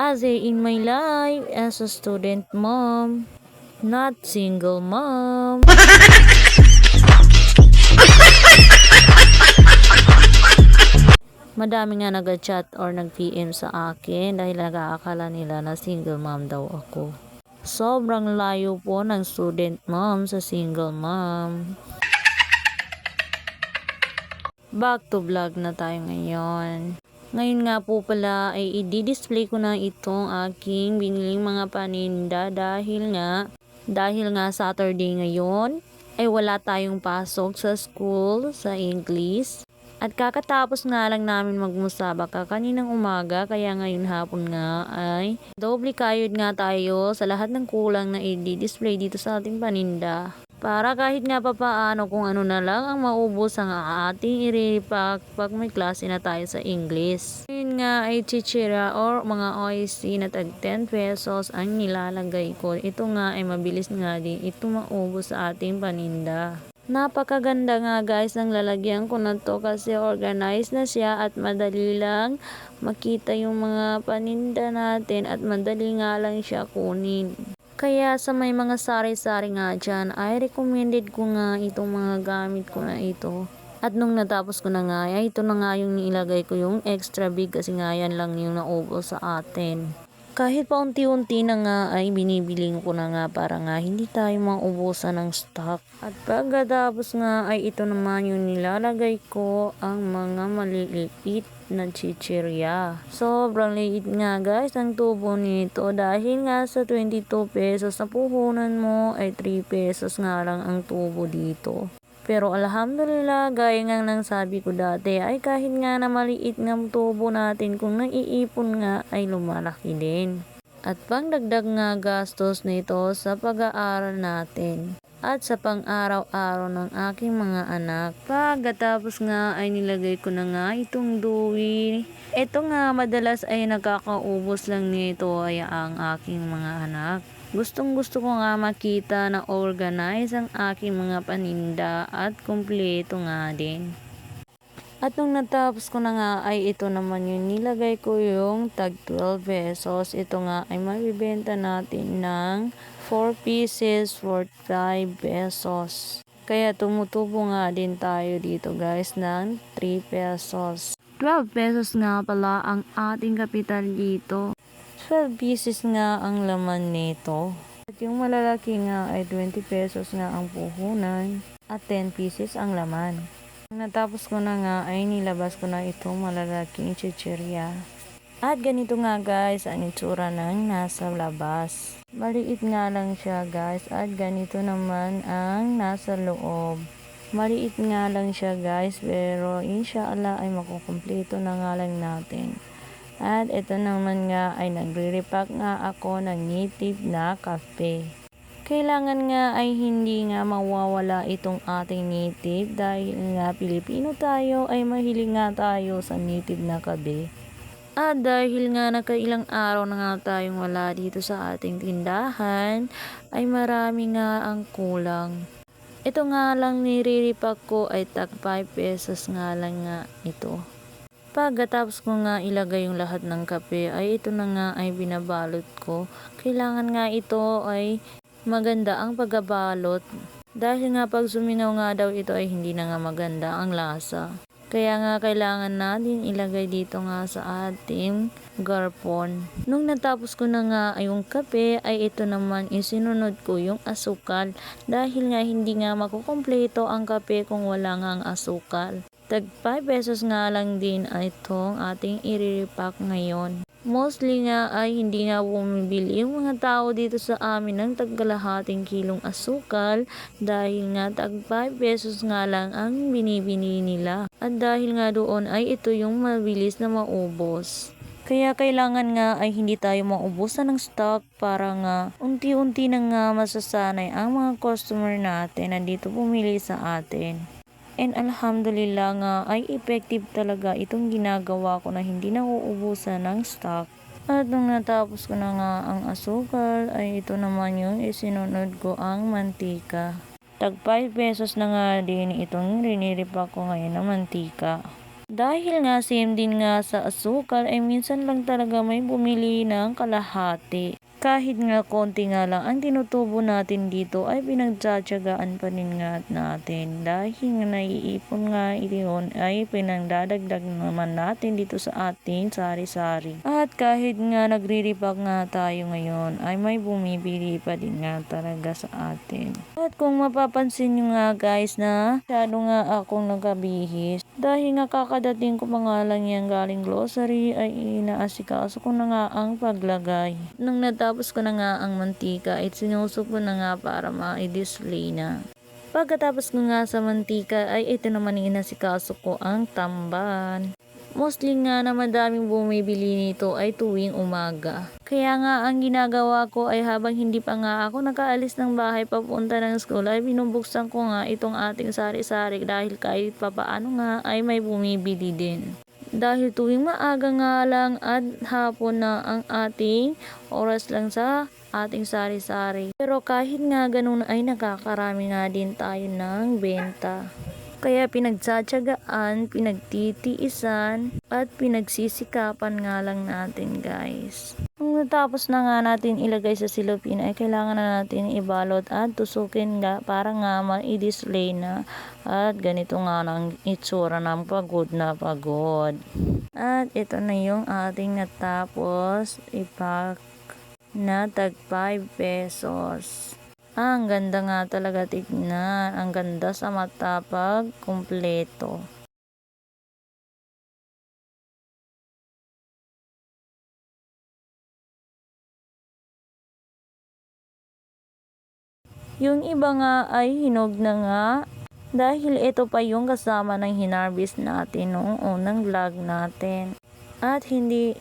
As in my life as a student mom, not single mom. Madami nga nag-chat or nag-PM sa akin dahil nag-aakala nila na single mom daw ako. Sobrang layo po ng student mom sa single mom. Back to vlog na tayo ngayon. Ngayon nga po pala ay i-display ko na itong aking biniling mga paninda dahil nga Saturday ngayon ay wala tayong pasok sa school sa English. At kakatapos nga lang namin magmusabaka kaninang umaga, kaya ngayon hapon nga ay doble kayod nga tayo sa lahat ng kulang na i-display dito sa ating paninda. Para kahit nga papaano kung ano na lang ang maubos ang ating i-repack pag may klase na tayo sa English. Ngayon nga ay chichira or mga OIC na tag 10 pesos ang nilalagay ko. Ito nga ay mabilis nga din ito maubos sa ating paninda. Napakaganda nga guys ng lalagyan ko na to kasi organized na siya at madali lang makita yung mga paninda natin at madali nga lang siya kunin. Kaya sa may mga sari-sari nga dyan ay recommended ko nga itong mga gamit ko na ito. At nung natapos ko na nga ay ito na nga yung nilagay ko yung extra big kasi nga yan lang yung naubos sa atin. Kahit pa unti-unti na nga ay binibiling ko na nga para nga hindi tayo maubusan ng stock. At pagkatapos nga ay ito naman yung nilalagay ko ang mga maliliit na chichirya. Sobrang liit nga guys ang tubo nito dahil nga sa 22 pesos na puhunan mo ay 3 pesos nga lang ang tubo dito. Pero alhamdulillah, gaya nga ng sabi ko dati, ay kahit nga na maliit ng tubo natin, kung naiipon nga ay lumalaki din. At pangdagdag nga gastos nito sa pag-aaral natin at sa pang-araw-araw ng aking mga anak. Pagkatapos nga ay nilagay ko na nga itong duwi. Ito nga madalas ay nakakaubos lang nito ay ang aking mga anak. Gustong gusto ko nga makita na organize ang aking mga paninda at kumpleto nga din. At nung natapos ko na nga ay ito naman yung nilagay ko yung tag 12 pesos. Ito nga ay mabibenta natin ng 4 pieces for 5 pesos. Kaya tumutubo nga din tayo dito guys ng 3 pesos. 12 pesos nga pala ang ating kapital dito. 12 pieces nga ang laman nito. At yung malalaki nga ay 20 pesos nga ang puhunan at 10 pieces ang laman. Natapos ko na nga ay nilabas ko na itong malalaking chichirya. At ganito nga guys ang itsura ng nasa labas. Maliit nga lang siya guys at ganito naman ang nasa loob. Maliit nga lang siya guys pero inshallah ay makukumpleto na nga lang natin. At ito naman nga ay nagre-repack nga ako ng native na kape. Kailangan nga ay hindi nga mawawala itong ating native dahil nga Pilipino tayo ay mahilig nga tayo sa native na kape. At dahil nga nakailang araw na nga tayong wala dito sa ating tindahan ay marami nga ang kulang. Ito nga lang nire-repack ko ay tag 5 pesos nga lang nga ito. Pagkatapos ko nga ilagay yung lahat ng kape ay ito na nga ay binabalot ko. Kailangan nga ito ay maganda ang pagkabalot dahil nga pag suminaw nga daw ito ay hindi na nga maganda ang lasa. Kaya nga kailangan natin ilagay dito nga sa ating garpon. Nung natapos ko na nga ay yung kape ay ito naman isinunod ko yung asukal dahil nga hindi nga makukumpleto ang kape kung wala nga ang asukal. Tag 5 pesos nga lang din itong ating i-repack ngayon. Mostly nga ay hindi nga bumibili yung mga tao dito sa amin ng tagkalahating kilong asukal dahil nga tag 5 pesos nga lang ang binibili nila. At dahil nga doon ay ito yung mabilis na maubos. Kaya kailangan nga ay hindi tayo maubusan ng stock para nga unti-unti na nga masasanay ang mga customer natin na dito pumili sa atin. And alhamdulillah nga ay effective talaga itong ginagawa ko na hindi nauubusan ng stock. At nung natapos ko na nga ang asukal ay ito naman yung isinunod ko ang mantika. Tag 5 pesos na nga din itong riniripa ko ngayon na mantika. Dahil nga same din nga sa asukal ay minsan lang talaga may bumili ng kalahati. Kahit nga konti nga lang ang tinutubo natin dito ay pinagtsatsagaan pa rin nga natin. Dahil nga naiipon nga iyon ay pinagdadagdag naman natin dito sa ating sari-sari. At kahit nga nagre-repack nga tayo ngayon ay may bumibili pa din nga talaga sa atin. At kung mapapansin nyo nga guys na masyado nga akong nagkabihis. Dahil nga kakadating ko pa nga lang yan galing grocery ay inaasikaso ko na nga ang paglagay. Nang natapos ko na nga ang mantika ay sinusok ko na nga para ma-display na. Pagkatapos ko nga sa mantika ay ito naman inasikaso ko ang tamban. Mostly nga na madaming bumibili nito ay tuwing umaga. Kaya nga ang ginagawa ko ay habang hindi pa nga ako nakaalis ng bahay papunta ng school ay binubuksan ko nga itong ating sari-sari dahil kahit papaano nga ay may bumibili din. Dahil tuwing maaga nga lang at hapon na ang ating oras lang sa ating sari-sari. Pero kahit nga ganun ay nakakarami nga din tayo ng benta. Kaya pinagtsatsagaan, pinagtitiisan, at pinagsisikapan nga lang natin guys. Kung natapos na nga natin ilagay sa silopin ay kailangan na natin ibalot at tusukin nga para nga ma-display na. At ganito nga ang itsura ng pagod na pagod. At ito na yung ating natapos ipack na tag 5 pesos. Ang ganda nga talaga tignan. Ang ganda sa mata pag kumpleto. Yung iba nga ay hinog na nga dahil ito pa yung kasama ng hinarvest natin noong unang vlog natin. At hindi